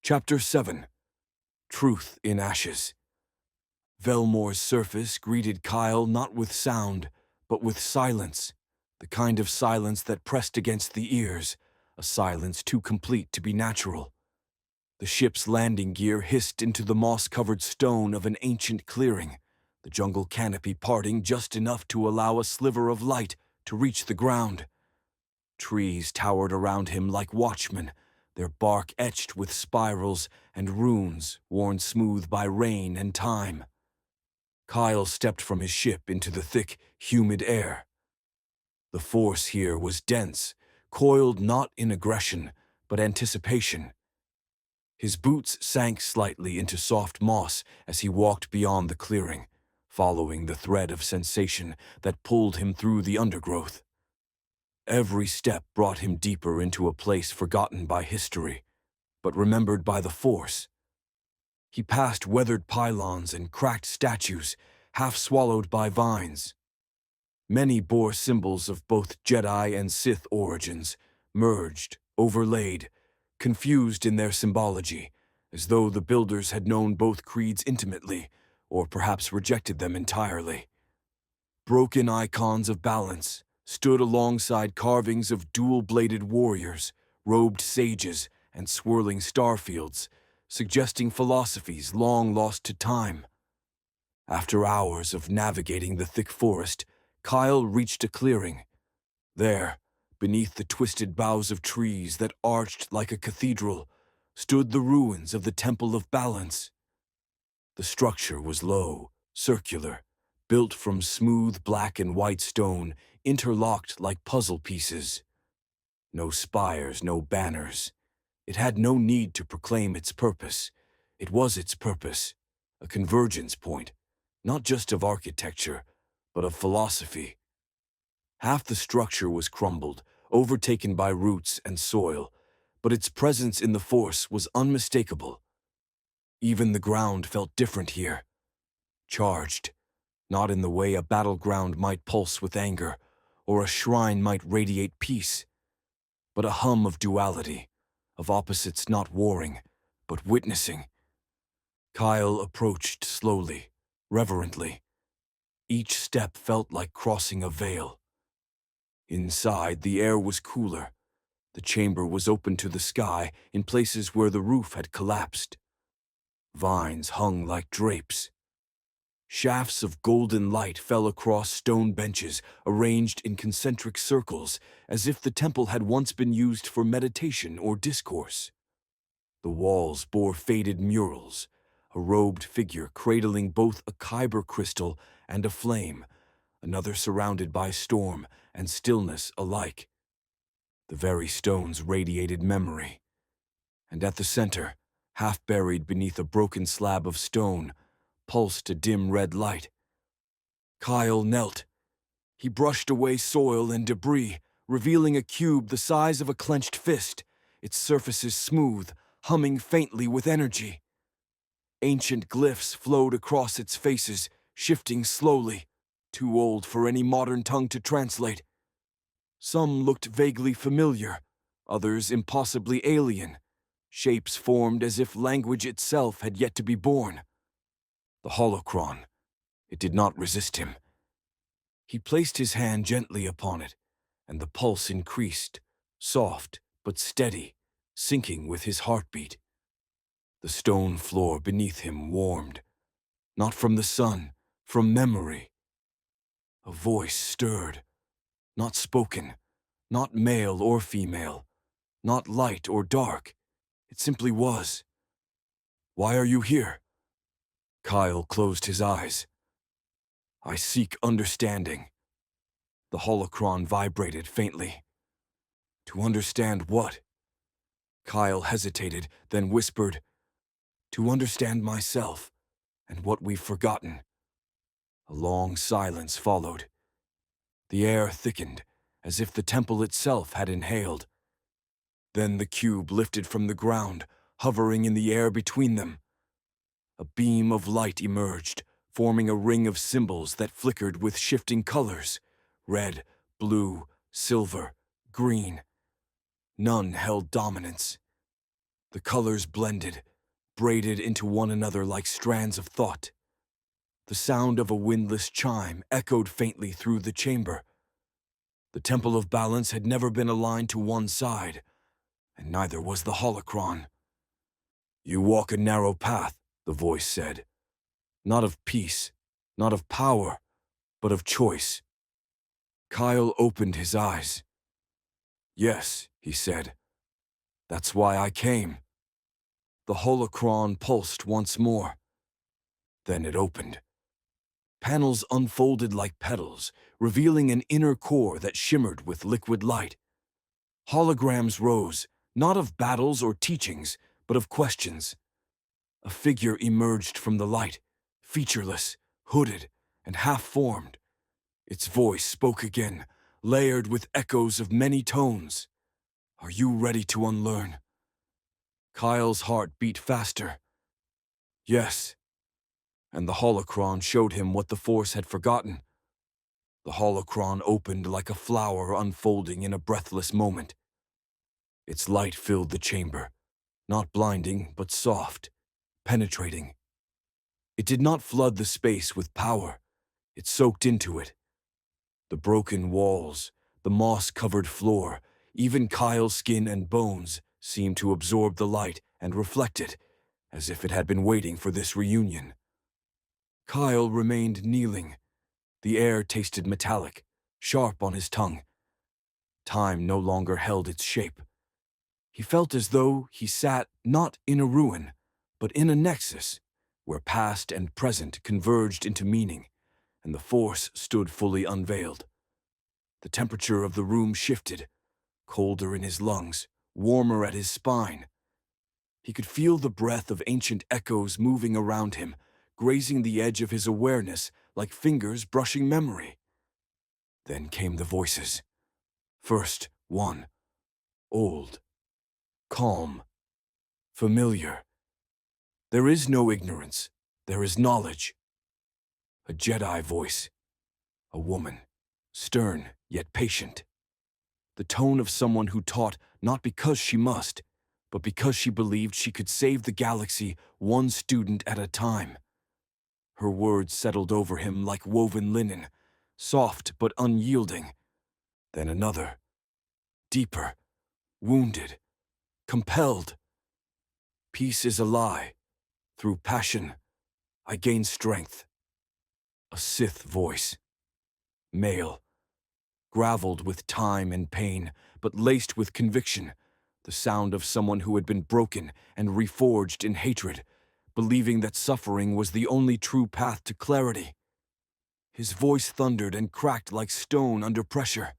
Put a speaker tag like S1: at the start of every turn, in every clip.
S1: Chapter 7. Truth in Ashes. Velmore's surface greeted Kyel not with sound, but with silence, the kind of silence that pressed against the ears, a silence too complete to be natural. The ship's landing gear hissed into the moss-covered stone of an ancient clearing, the jungle canopy parting just enough to allow a sliver of light to reach the ground. Trees towered around him like watchmen, their bark etched with spirals and runes worn smooth by rain and time. Kyel stepped from his ship into the thick, humid air. The force here was dense, coiled not in aggression, but anticipation. His boots sank slightly into soft moss as he walked beyond the clearing, following the thread of sensation that pulled him through the undergrowth. Every step brought him deeper into a place forgotten by history, but remembered by the Force. He passed weathered pylons and cracked statues, half swallowed by vines. Many bore symbols of both Jedi and Sith origins, merged, overlaid, confused in their symbology, as though the builders had known both creeds intimately, or perhaps rejected them entirely. Broken icons of balance stood alongside carvings of dual-bladed warriors, robed sages, and swirling starfields, suggesting philosophies long lost to time. After hours of navigating the thick forest, Kyel reached a clearing. There, beneath the twisted boughs of trees that arched like a cathedral, stood the ruins of the Temple of Balance. The structure was low, circular, built from smooth black and white stone, interlocked like puzzle pieces. No spires, no banners. It had no need to proclaim its purpose. It was its purpose, a convergence point, not just of architecture, but of philosophy. Half the structure was crumbled, overtaken by roots and soil, but its presence in the Force was unmistakable. Even the ground felt different here, charged, not in the way a battleground might pulse with anger, or a shrine might radiate peace, but a hum of duality, of opposites not warring, but witnessing. Kyel approached slowly, reverently. Each step felt like crossing a veil. Inside, the air was cooler. The chamber was open to the sky in places where the roof had collapsed. Vines hung like drapes. Shafts of golden light fell across stone benches arranged in concentric circles, as if the temple had once been used for meditation or discourse. The walls bore faded murals, a robed figure cradling both a kyber crystal and a flame, another surrounded by storm and stillness alike. The very stones radiated memory. And at the center, half buried beneath a broken slab of stone, pulsed a dim red light. Kyel knelt. He brushed away soil and debris, revealing a cube the size of a clenched fist, its surfaces smooth, humming faintly with energy. Ancient glyphs flowed across its faces, shifting slowly, too old for any modern tongue to translate. Some looked vaguely familiar, others impossibly alien, shapes formed as if language itself had yet to be born. The holocron. It did not resist him. He placed his hand gently upon it, and the pulse increased, soft but steady, syncing with his heartbeat. The stone floor beneath him warmed, not from the sun, from memory. A voice stirred, not spoken, not male or female, not light or dark. It simply was. "Why are you here?" Kyel closed his eyes. "I seek understanding." The holocron vibrated faintly. "To understand what?" Kyel hesitated, then whispered, "To understand myself, and what we've forgotten." A long silence followed. The air thickened, as if the temple itself had inhaled. Then the cube lifted from the ground, hovering in the air between them. A beam of light emerged, forming a ring of symbols that flickered with shifting colors: red, blue, silver, green. None held dominance. The colors blended, braided into one another like strands of thought. The sound of a windless chime echoed faintly through the chamber. The Temple of Balance had never been aligned to one side, and neither was the holocron. "You walk a narrow path," the voice said. "Not of peace, not of power, but of choice." Kyel opened his eyes. "Yes," he said. "That's why I came." The holocron pulsed once more. Then it opened. Panels unfolded like petals, revealing an inner core that shimmered with liquid light. Holograms rose, not of battles or teachings, but of questions. A figure emerged from the light, featureless, hooded, and half-formed. Its voice spoke again, layered with echoes of many tones. "Are you ready to unlearn?" Kyle's heart beat faster. Yes. And the holocron showed him what the Force had forgotten. The holocron opened like a flower unfolding in a breathless moment. Its light filled the chamber, not blinding, but soft, penetrating. It did not flood the space with power. It soaked into it. The broken walls, the moss-covered floor, even Kyle's skin and bones seemed to absorb the light and reflect it, as if it had been waiting for this reunion. Kyel remained kneeling. The air tasted metallic, sharp on his tongue. Time no longer held its shape. He felt as though he sat not in a ruin, but in a nexus, where past and present converged into meaning, and the Force stood fully unveiled. The temperature of the room shifted, colder in his lungs, warmer at his spine. He could feel the breath of ancient echoes moving around him, grazing the edge of his awareness like fingers brushing memory. Then came the voices. First, one, old, calm, familiar. There is no ignorance, there is knowledge. A Jedi voice, a woman, stern yet patient. The tone of someone who taught not because she must, but because she believed she could save the galaxy one student at a time. Her words settled over him like woven linen, soft but unyielding. Then another, deeper, wounded, compelled. Peace is a lie. Through passion, I gain strength. A Sith voice, male, graveled with time and pain, but laced with conviction, the sound of someone who had been broken and reforged in hatred, believing that suffering was the only true path to clarity. His voice thundered and cracked like stone under pressure.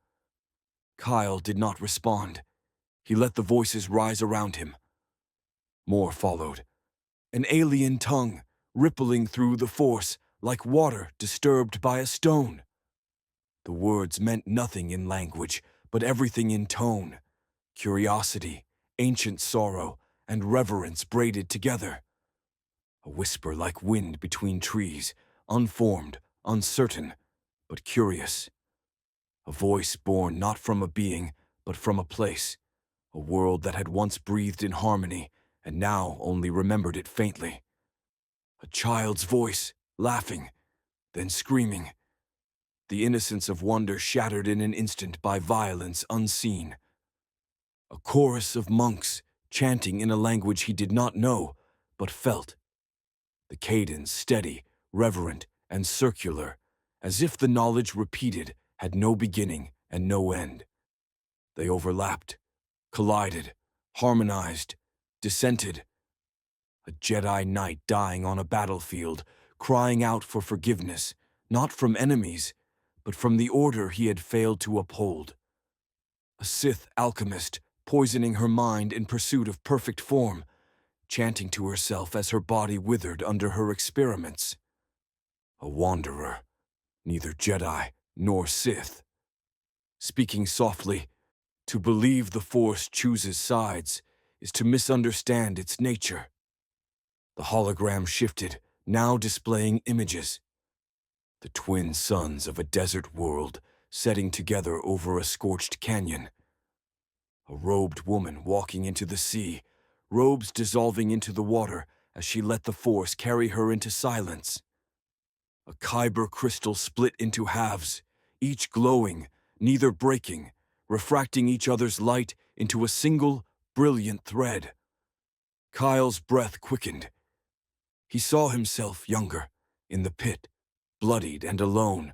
S1: Kyel did not respond. He let the voices rise around him. More followed. An alien tongue, rippling through the Force like water disturbed by a stone. The words meant nothing in language, but everything in tone. Curiosity, ancient sorrow, and reverence braided together. A whisper like wind between trees, unformed, uncertain, but curious. A voice born not from a being, but from a place. A world that had once breathed in harmony, and now only remembered it faintly. A child's voice, laughing, then screaming. The innocence of wonder shattered in an instant by violence unseen. A chorus of monks chanting in a language he did not know, but felt. The cadence steady, reverent, and circular, as if the knowledge repeated had no beginning and no end. They overlapped, collided, harmonized, dissented. A Jedi Knight dying on a battlefield, crying out for forgiveness, not from enemies, but from the order he had failed to uphold. A Sith alchemist poisoning her mind in pursuit of perfect form, chanting to herself as her body withered under her experiments. A wanderer, neither Jedi nor Sith. Speaking softly, to believe the Force chooses sides is to misunderstand its nature. The hologram shifted, now displaying images. The twin suns of a desert world setting together over a scorched canyon. A robed woman walking into the sea, robes dissolving into the water as she let the force carry her into silence. A kyber crystal split into halves, each glowing, neither breaking, refracting each other's light into a single, brilliant thread. Kyle's breath quickened. He saw himself younger, in the pit, bloodied and alone,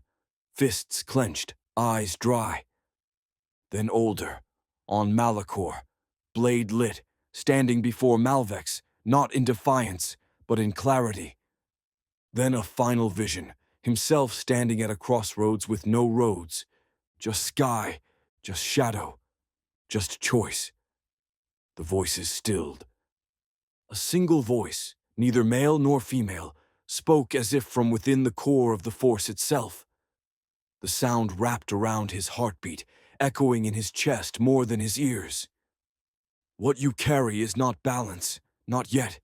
S1: fists clenched, eyes dry. Then older, on Malachor, blade lit, standing before Malvex, not in defiance, but in clarity. Then a final vision, himself standing at a crossroads with no roads, just sky, just shadow, just choice. The voices stilled. A single voice, neither male nor female, spoke as if from within the core of the force itself. The sound wrapped around his heartbeat, echoing in his chest more than his ears. What you carry is not balance, not yet.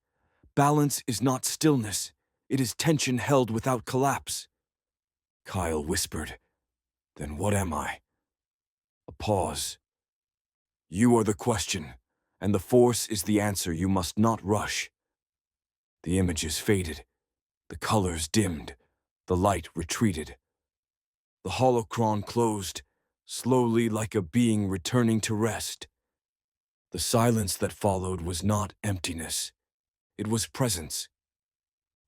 S1: Balance is not stillness. It is tension held without collapse. Kyle whispered, "Then what am I?" A pause. "You are the question, and the force is the answer you must not rush." The images faded, the colors dimmed, the light retreated. The holocron closed, slowly like a being returning to rest. The silence that followed was not emptiness. It was presence.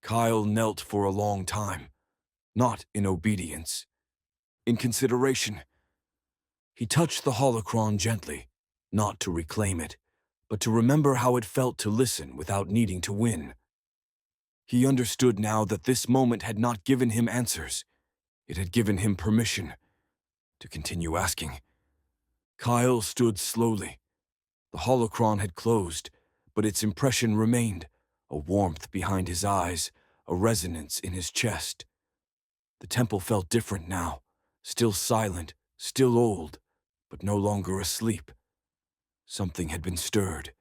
S1: Kyle knelt for a long time, not in obedience, in consideration. He touched the holocron gently, not to reclaim it, but to remember how it felt to listen without needing to win. He understood now that this moment had not given him answers. It had given him permission to continue asking. Kyle stood slowly. The holocron had closed, but its impression remained, a warmth behind his eyes, a resonance in his chest. The temple felt different now, still silent, still old, but no longer asleep. Something had been stirred,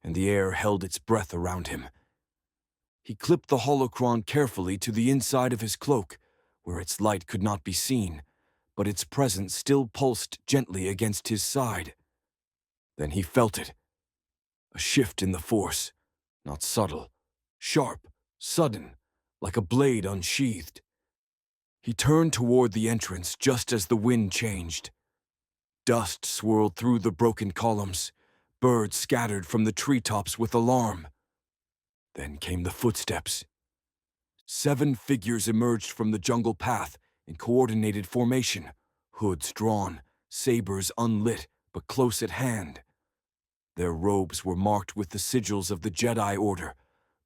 S1: and the air held its breath around him. He clipped the holocron carefully to the inside of his cloak, where its light could not be seen, but its presence still pulsed gently against his side. Then he felt it. A shift in the force, not subtle, sharp, sudden, like a blade unsheathed. He turned toward the entrance just as the wind changed. Dust swirled through the broken columns, birds scattered from the treetops with alarm. Then came the footsteps. 7 figures emerged from the jungle path in coordinated formation, hoods drawn, sabers unlit but close at hand. Their robes were marked with the sigils of the Jedi Order,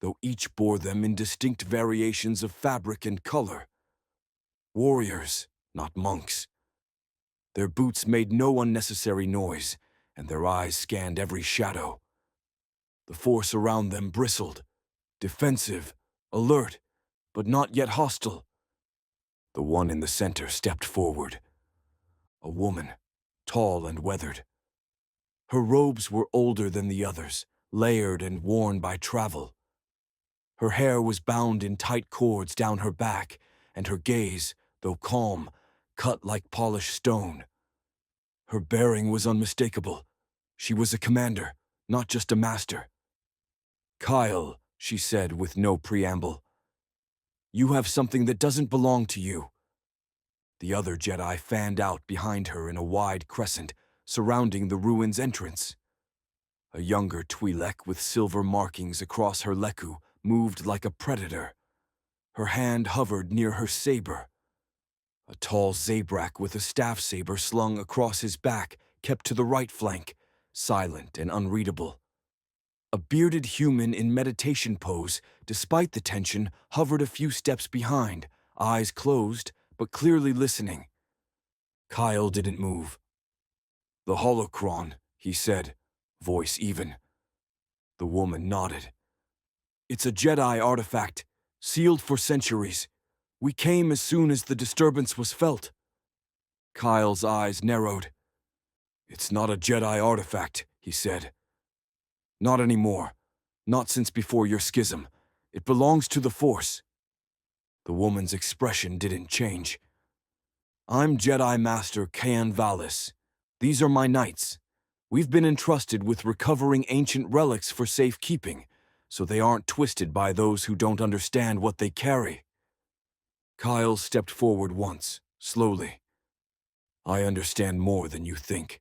S1: though each bore them in distinct variations of fabric and color. Warriors, not monks. Their boots made no unnecessary noise, and their eyes scanned every shadow. The force around them bristled, defensive, alert, but not yet hostile. The one in the center stepped forward. A woman, tall and weathered. Her robes were older than the others, layered and worn by travel. Her hair was bound in tight cords down her back, and her gaze, though calm, cut like polished stone. Her bearing was unmistakable. She was a commander, not just a master. "Kyle," she said with no preamble, "you have something that doesn't belong to you." The other Jedi fanned out behind her in a wide crescent, surrounding the ruin's entrance. A younger Twi'lek with silver markings across her leku moved like a predator. Her hand hovered near her saber. A tall Zabrak with a staff saber slung across his back kept to the right flank, silent and unreadable. A bearded human in meditation pose, despite the tension, hovered a few steps behind, eyes closed, but clearly listening. Kyle didn't move. "The holocron," he said, voice even. The woman nodded. "It's a Jedi artifact, sealed for centuries. We came as soon as the disturbance was felt." Kyle's eyes narrowed. "It's not a Jedi artifact," he said. "Not anymore. Not since before your schism. It belongs to the Force." The woman's expression didn't change. "I'm Jedi Master Kayan Valis. These are my knights. We've been entrusted with recovering ancient relics for safekeeping, so they aren't twisted by those who don't understand what they carry. Kyel stepped forward once, slowly. I understand more than you think.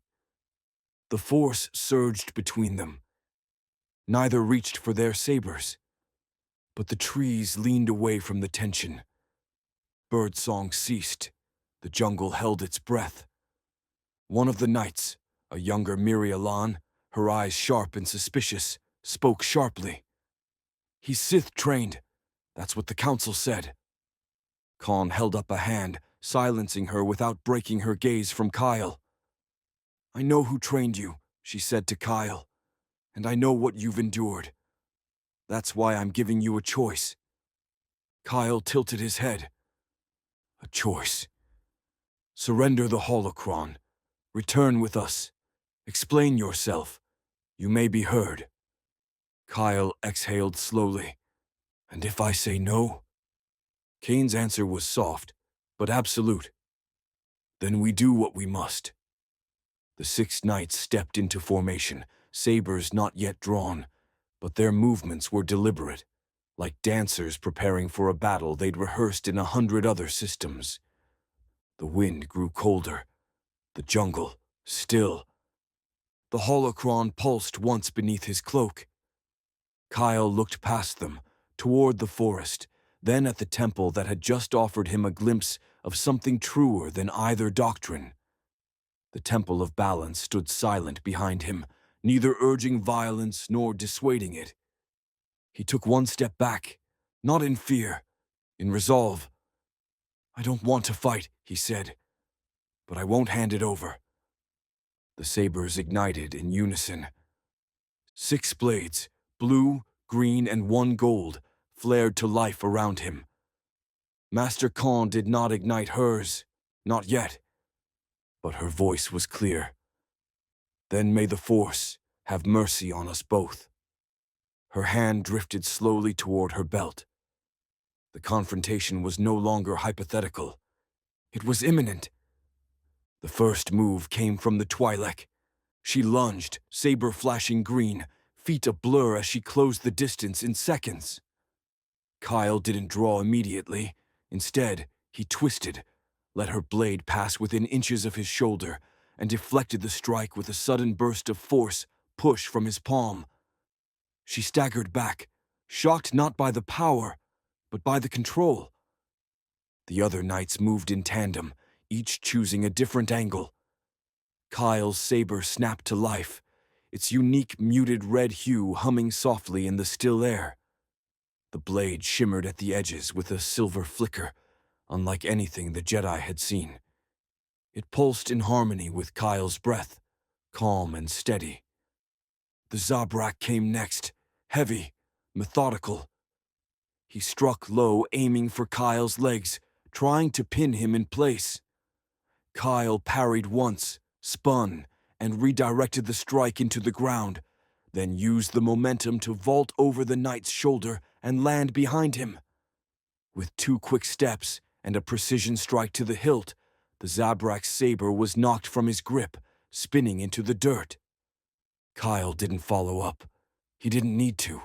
S1: The force surged between them. Neither reached for their sabers, but the trees leaned away from the tension. Birdsong ceased. The jungle held its breath. One of the knights, a younger Mirialan, her eyes sharp and suspicious, spoke sharply. He's Sith-trained. That's what the council said. Khan held up a hand, silencing her without breaking her gaze from Kyel. I know who trained you, she said to Kyel, and I know what you've endured. That's why I'm giving you a choice. Kyel tilted his head. A choice. Surrender the holocron. Return with us. Explain yourself. You may be heard. Kyel exhaled slowly. And if I say no? Kane's answer was soft, but absolute. Then we do what we must. The 6 knights stepped into formation, sabers not yet drawn, but their movements were deliberate, like dancers preparing for a battle they'd rehearsed in 100 other systems. The wind grew colder, the jungle still. The holocron pulsed once beneath his cloak. Kyel looked past them, toward the forest, then at the temple that had just offered him a glimpse of something truer than either doctrine. The Temple of Balance stood silent behind him, neither urging violence nor dissuading it. He took one step back, not in fear, in resolve. I don't want to fight, he said, but I won't hand it over. The sabers ignited in unison. 6 blades, blue, green, and 1 gold, flared to life around him. Master Khan did not ignite hers, not yet, but her voice was clear. Then may the Force have mercy on us both. Her hand drifted slowly toward her belt. The confrontation was no longer hypothetical. It was imminent. The first move came from the Twi'lek. She lunged, saber flashing green, feet a blur as she closed the distance in seconds. Kyel didn't draw immediately. Instead, he twisted, let her blade pass within inches of his shoulder, and deflected the strike with a sudden burst of force push from his palm. She staggered back, shocked not by the power, but by the control. The other knights moved in tandem, each choosing a different angle. Kyle's saber snapped to life, its unique muted red hue humming softly in the still air. The blade shimmered at the edges with a silver flicker, unlike anything the Jedi had seen. It pulsed in harmony with Kyle's breath, calm and steady. The Zabrak came next, heavy, methodical. He struck low, aiming for Kyle's legs, trying to pin him in place. Kyel parried once, spun, and redirected the strike into the ground, then used the momentum to vault over the knight's shoulder and land behind him. With 2 quick steps and a precision strike to the hilt, the Zabrak's saber was knocked from his grip, spinning into the dirt. Kyel didn't follow up. He didn't need to.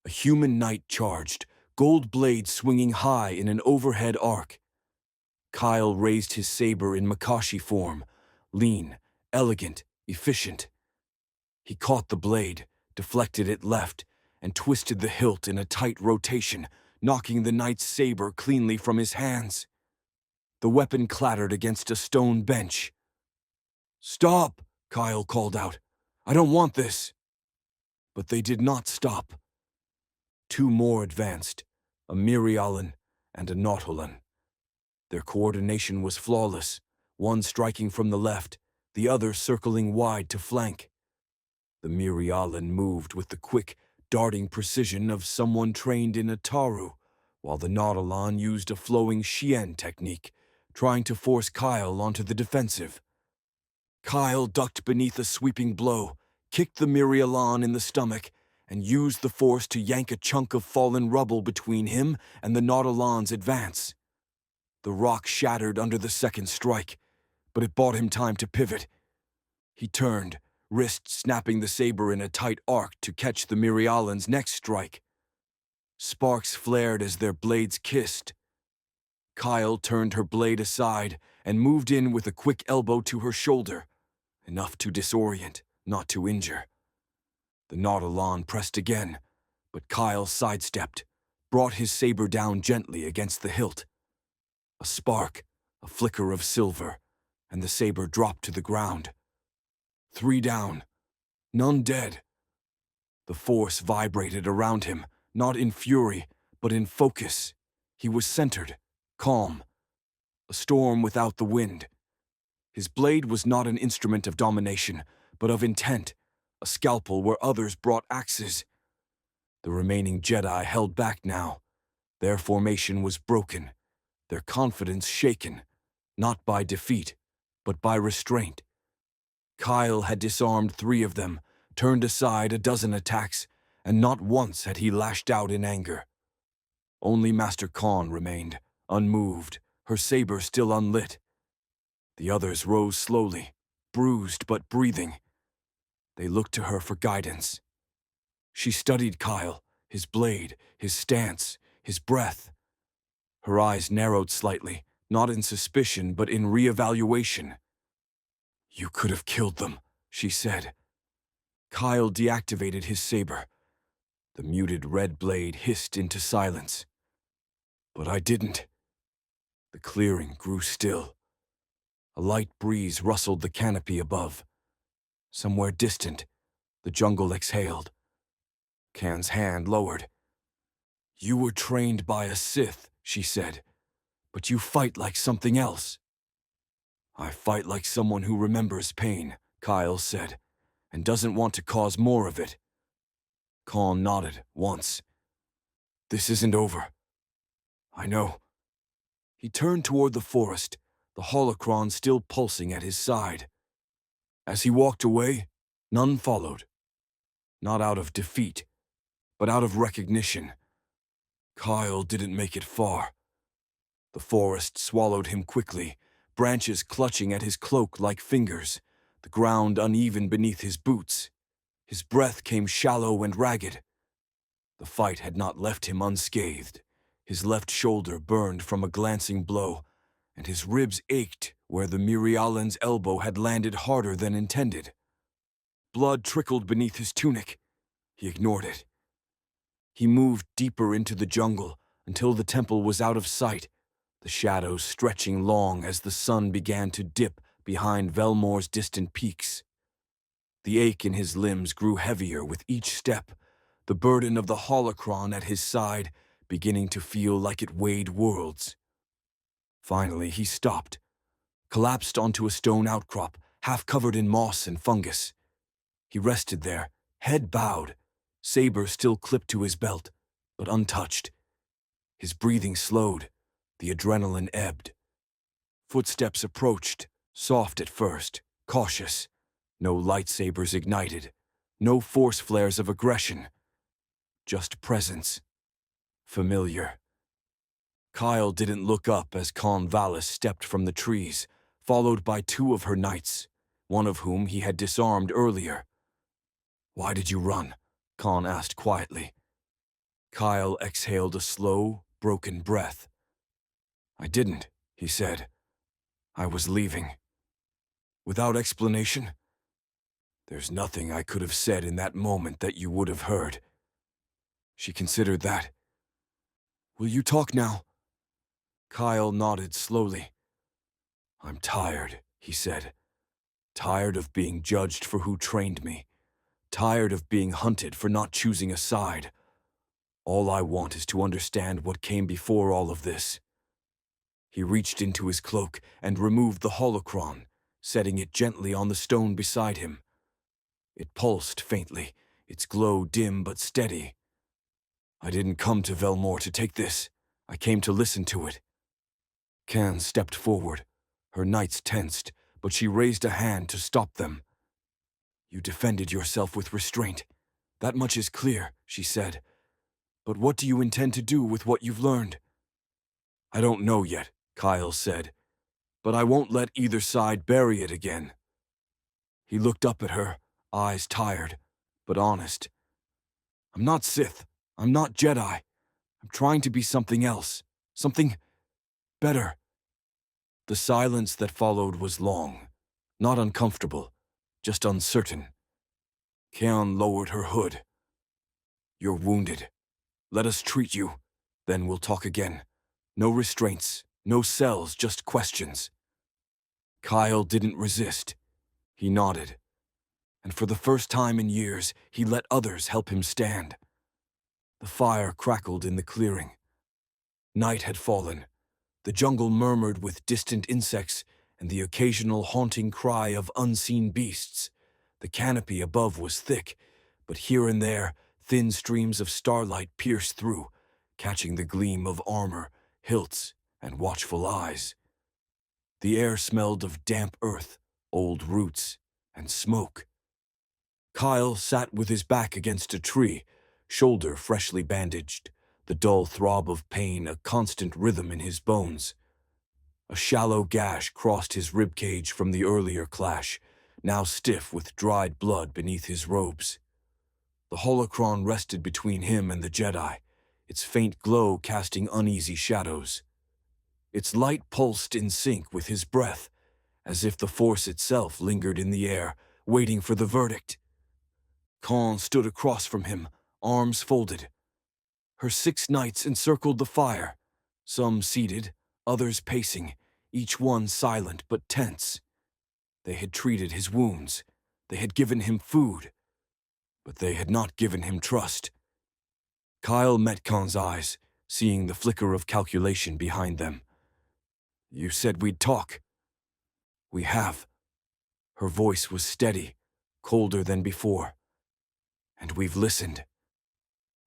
S1: A human knight charged, gold blade swinging high in an overhead arc. Kyel raised his saber in Makashi form, lean, elegant, efficient. He caught the blade, deflected it left, and twisted the hilt in a tight rotation, knocking the knight's saber cleanly from his hands. The weapon clattered against a stone bench. Stop, Kyel called out. I don't want this. But they did not stop. 2 more advanced, a Mirialan and a Nautolan. Their coordination was flawless, one striking from the left, the other circling wide to flank. The Mirialan moved with the quick, darting precision of someone trained in a Taru, while the Nautolan used a flowing Xian technique, trying to force Kyel onto the defensive. Kyel ducked beneath a sweeping blow, kicked the Mirialan in the stomach, and used the force to yank a chunk of fallen rubble between him and the Nautolan's advance. The rock shattered under the second strike, but it bought him time to pivot. He turned, wrist snapping the saber in a tight arc to catch the Mirialan's next strike. Sparks flared as their blades kissed. Kyel turned her blade aside and moved in with a quick elbow to her shoulder, enough to disorient, not to injure. The Nautilon pressed again, but Kyel sidestepped, brought his saber down gently against the hilt. A spark, a flicker of silver, and the saber dropped to the ground. 3 down, none dead. The force vibrated around him, not in fury, but in focus. He was centered, calm, a storm without the wind. His blade was not an instrument of domination, but of intent, a scalpel where others brought axes. The remaining Jedi held back now. Their formation was broken, their confidence shaken, not by defeat, but by restraint. Kyel had disarmed 3 of them, turned aside a dozen attacks, and not once had he lashed out in anger. Only Master Khan remained, unmoved, her saber still unlit. The others rose slowly, bruised but breathing. They looked to her for guidance. She studied Kyel, his blade, his stance, his breath. Her eyes narrowed slightly, not in suspicion but in re-evaluation. "You could have killed them," she said. Kyel deactivated his saber. The muted red blade hissed into silence. "But I didn't." The clearing grew still. A light breeze rustled the canopy above. Somewhere distant, the jungle exhaled. Khan's hand lowered. "You were trained by a Sith," she said, "but you fight like something else." "I fight like someone who remembers pain," Kyel said, "and doesn't want to cause more of it." Khan nodded once. "This isn't over." "I know." He turned toward the forest, the holocron still pulsing at his side. As he walked away, none followed. Not out of defeat, but out of recognition. Kyel didn't make it far. The forest swallowed him quickly, branches clutching at his cloak like fingers, the ground uneven beneath his boots. His breath came shallow and ragged. The fight had not left him unscathed. His left shoulder burned from a glancing blow, and his ribs ached where the Mirialan's elbow had landed harder than intended. Blood trickled beneath his tunic. He ignored it. He moved deeper into the jungle until the temple was out of sight, the shadows stretching long as the sun began to dip behind Velmore's distant peaks. The ache in his limbs grew heavier with each step, the burden of the holocron at his side beginning to feel like it weighed worlds. Finally, he stopped, collapsed onto a stone outcrop, half covered in moss and fungus. He rested there, head bowed, saber still clipped to his belt, but untouched. His breathing slowed, the adrenaline ebbed. Footsteps approached, soft at first, cautious. No lightsabers ignited, no force flares of aggression. Just presence. Familiar. Kyel didn't look up as Khan Valis stepped from the trees, followed by 2 of her knights, one of whom he had disarmed earlier. "Why did you run?" Khan asked quietly. Kyel exhaled a slow, broken breath. "I didn't," he said. "I was leaving." "Without explanation?" "There's nothing I could have said in that moment that you would have heard." She considered that. "Will you talk now?" Kyel nodded slowly. "I'm tired," he said. "Tired of being judged for who trained me. Tired of being hunted for not choosing a side. All I want is to understand what came before all of this." He reached into his cloak and removed the holocron, setting it gently on the stone beside him. It pulsed faintly, its glow dim but steady. "I didn't come to Velmore to take this. I came to listen to it." Khan stepped forward. Her knights tensed, but she raised a hand to stop them. "You defended yourself with restraint. That much is clear," she said. "But what do you intend to do with what you've learned?" "I don't know yet," Kyel said. "But I won't let either side bury it again." He looked up at her, eyes tired, but honest. I'm not Sith. I'm not Jedi. I'm trying to be something else. Something better. The silence that followed was long, not uncomfortable, just uncertain. Kaon lowered her hood. You're wounded. Let us treat you. Then we'll talk again. No restraints, no cells, just questions. Kyel didn't resist. He nodded. And for the first time in years, he let others help him stand. The fire crackled in the clearing. Night had fallen. The jungle murmured with distant insects and the occasional haunting cry of unseen beasts. The canopy above was thick, but here and there, thin streams of starlight pierced through, catching the gleam of armor, hilts, and watchful eyes. The air smelled of damp earth, old roots, and smoke. Kyel sat with his back against a tree, shoulder freshly bandaged, the dull throb of pain a constant rhythm in his bones. A shallow gash crossed his ribcage from the earlier clash, now stiff with dried blood beneath his robes. The holocron rested between him and the Jedi, its faint glow casting uneasy shadows. Its light pulsed in sync with his breath, as if the Force itself lingered in the air, waiting for the verdict. Kaon stood across from him, arms folded. Her 6 knights encircled the fire, some seated, others pacing, each one silent but tense. They had treated his wounds, they had given him food, but they had not given him trust. Kyel met Kaon's eyes, seeing the flicker of calculation behind them. You said we'd talk. We have. Her voice was steady, colder than before. And we've listened.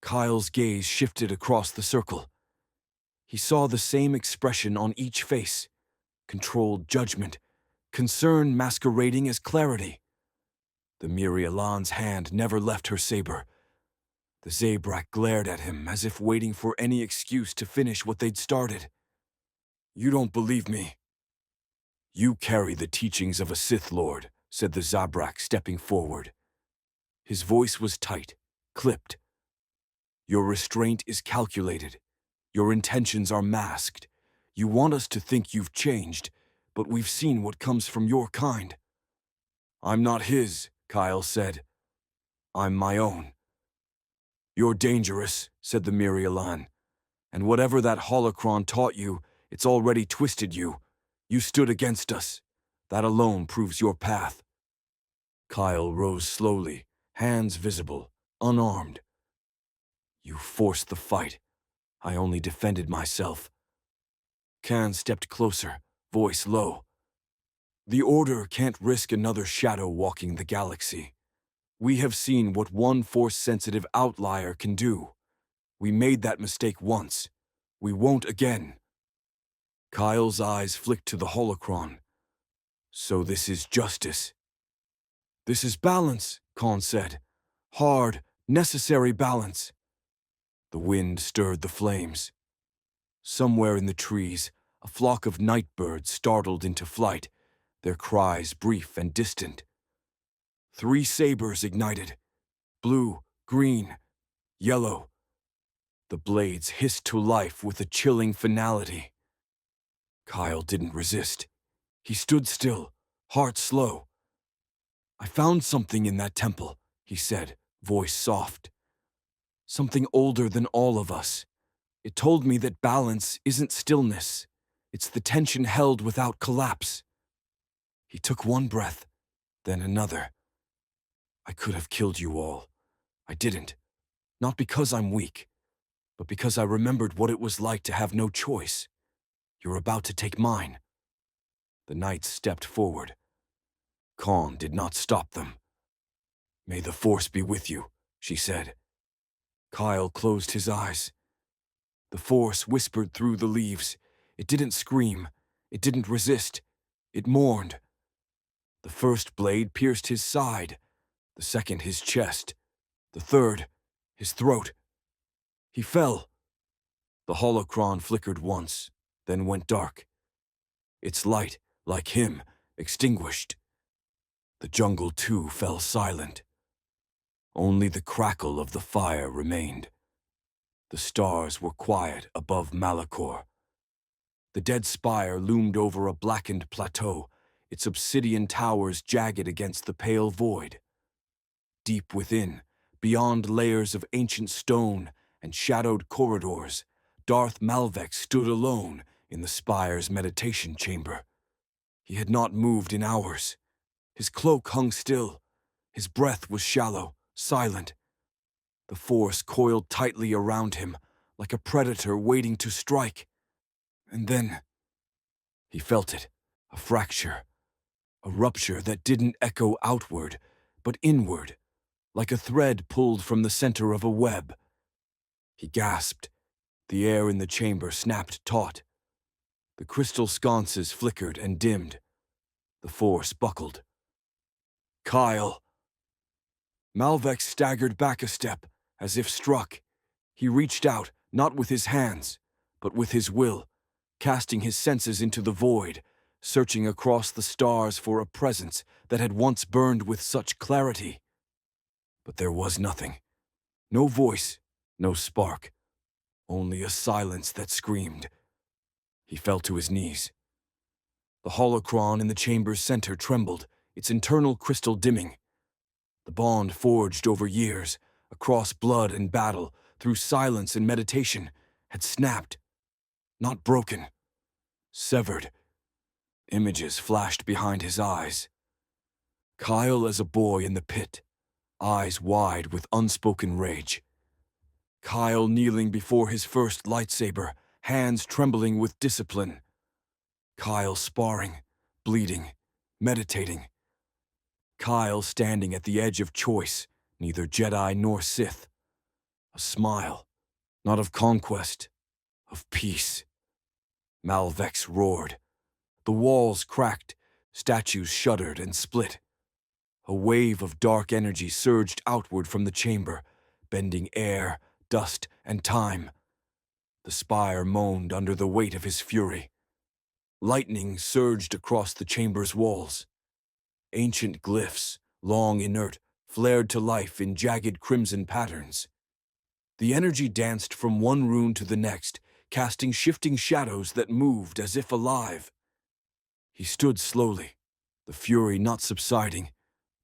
S1: Kyle's gaze shifted across the circle. He saw the same expression on each face, controlled judgment, concern masquerading as clarity. The Miri-Elan's hand never left her saber. The Zabrak glared at him as if waiting for any excuse to finish what they'd started. You don't believe me. You carry the teachings of a Sith Lord, said the Zabrak, stepping forward. His voice was tight, clipped. Your restraint is calculated. Your intentions are masked. You want us to think you've changed, but we've seen what comes from your kind. I'm not his, Kyel said. I'm my own. You're dangerous, said the Miri-Elan. And whatever that holocron taught you, it's already twisted you. You stood against us. That alone proves your path. Kyel rose slowly, hands visible, unarmed. You forced the fight. I only defended myself. Kaon stepped closer, voice low. The Order can't risk another shadow walking the galaxy. We have seen what one Force-sensitive outlier can do. We made that mistake once. We won't again. Kyle's eyes flicked to the holocron. So this is justice. This is balance, Kaon said. Hard, necessary balance. The wind stirred the flames. Somewhere in the trees, a flock of night birds startled into flight, their cries brief and distant. 3 sabers ignited. Blue, green, yellow. The blades hissed to life with a chilling finality. Kyel didn't resist. He stood still, heart slow. I found something in that temple, he said, voice soft. Something older than all of us. It told me that balance isn't stillness. It's the tension held without collapse. He took one breath, then another. I could have killed you all. I didn't. Not because I'm weak, but because I remembered what it was like to have no choice. You're about to take mine. The knights stepped forward. Kaon did not stop them. May the Force be with you, she said. Kyel closed his eyes. The Force whispered through the leaves. It didn't scream. It didn't resist. It mourned. The first blade pierced his side, the second his chest, the third his throat. He fell. The holocron flickered once, then went dark. Its light, like him, extinguished. The jungle too fell silent. Only the crackle of the fire remained. The stars were quiet above Malachor. The dead spire loomed over a blackened plateau, its obsidian towers jagged against the pale void. Deep within, beyond layers of ancient stone and shadowed corridors, Darth Malvex stood alone in the spire's meditation chamber. He had not moved in hours. His cloak hung still. His breath was shallow, silent. The force coiled tightly around him, like a predator waiting to strike. And then he felt it, a fracture, a rupture that didn't echo outward, but inward, like a thread pulled from the center of a web. He gasped. The air in the chamber snapped taut. The crystal sconces flickered and dimmed. The force buckled. Kyel! Malvex staggered back a step, as if struck. He reached out, not with his hands, but with his will, casting his senses into the void, searching across the stars for a presence that had once burned with such clarity. But there was nothing. No voice, no spark. Only a silence that screamed. He fell to his knees. The holocron in the chamber's center trembled, its internal crystal dimming. The bond forged over years, across blood and battle, through silence and meditation, had snapped. Not broken. Severed. Images flashed behind his eyes. Kyel as a boy in the pit, eyes wide with unspoken rage. Kyel kneeling before his first lightsaber, hands trembling with discipline. Kyel sparring, bleeding, meditating. Kyel standing at the edge of choice, neither Jedi nor Sith. A smile, not of conquest, of peace. Malvex roared. The walls cracked, statues shuddered and split. A wave of dark energy surged outward from the chamber, bending air, dust, and time. The spire moaned under the weight of his fury. Lightning surged across the chamber's walls. Ancient glyphs, long inert, flared to life in jagged crimson patterns. The energy danced from one rune to the next, casting shifting shadows that moved as if alive. He stood slowly, the fury not subsiding,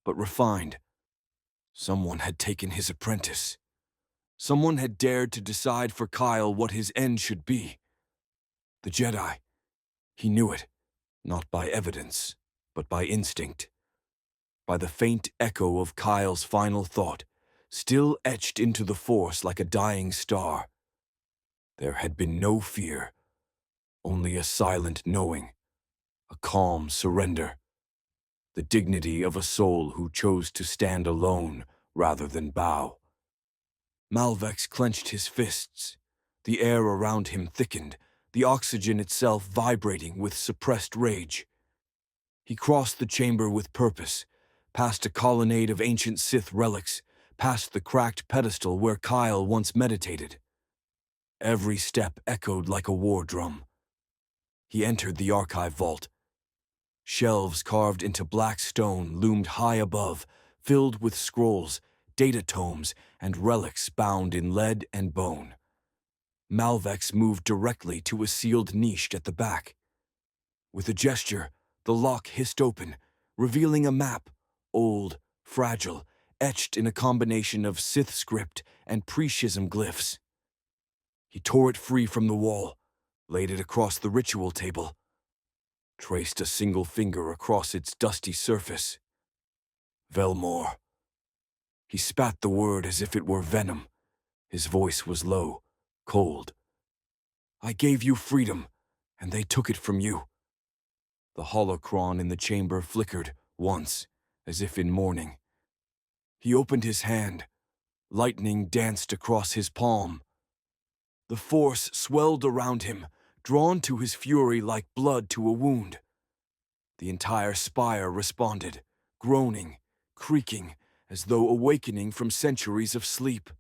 S1: but refined. Someone had taken his apprentice. Someone had dared to decide for Kyel what his end should be. The Jedi. He knew it, not by evidence, but by instinct. By the faint echo of Kyle's final thought, still etched into the Force like a dying star. There had been no fear, only a silent knowing, a calm surrender, the dignity of a soul who chose to stand alone rather than bow. Malvex clenched his fists. The air around him thickened, the oxygen itself vibrating with suppressed rage. He crossed the chamber with purpose, past a colonnade of ancient Sith relics, past the cracked pedestal where Kyel once meditated. Every step echoed like a war drum. He entered the archive vault. Shelves carved into black stone loomed high above, filled with scrolls, data tomes, and relics bound in lead and bone. Malvex moved directly to a sealed niche at the back. With a gesture, the lock hissed open, revealing a map, old, fragile, etched in a combination of Sith script and pre-schism glyphs. He tore it free from the wall, laid it across the ritual table, traced a single finger across its dusty surface. Velmor. He spat the word as if it were venom. His voice was low, cold. I gave you freedom, and they took it from you. The holocron in the chamber flickered once, as if in mourning. He opened his hand. Lightning danced across his palm. The Force swelled around him, drawn to his fury like blood to a wound. The entire spire responded, groaning, creaking, as though awakening from centuries of sleep.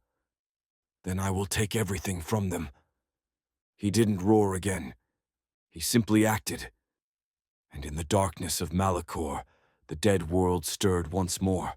S1: Then I will take everything from them. He didn't roar again. He simply acted. And in the darkness of Malachor, The dead world stirred once more.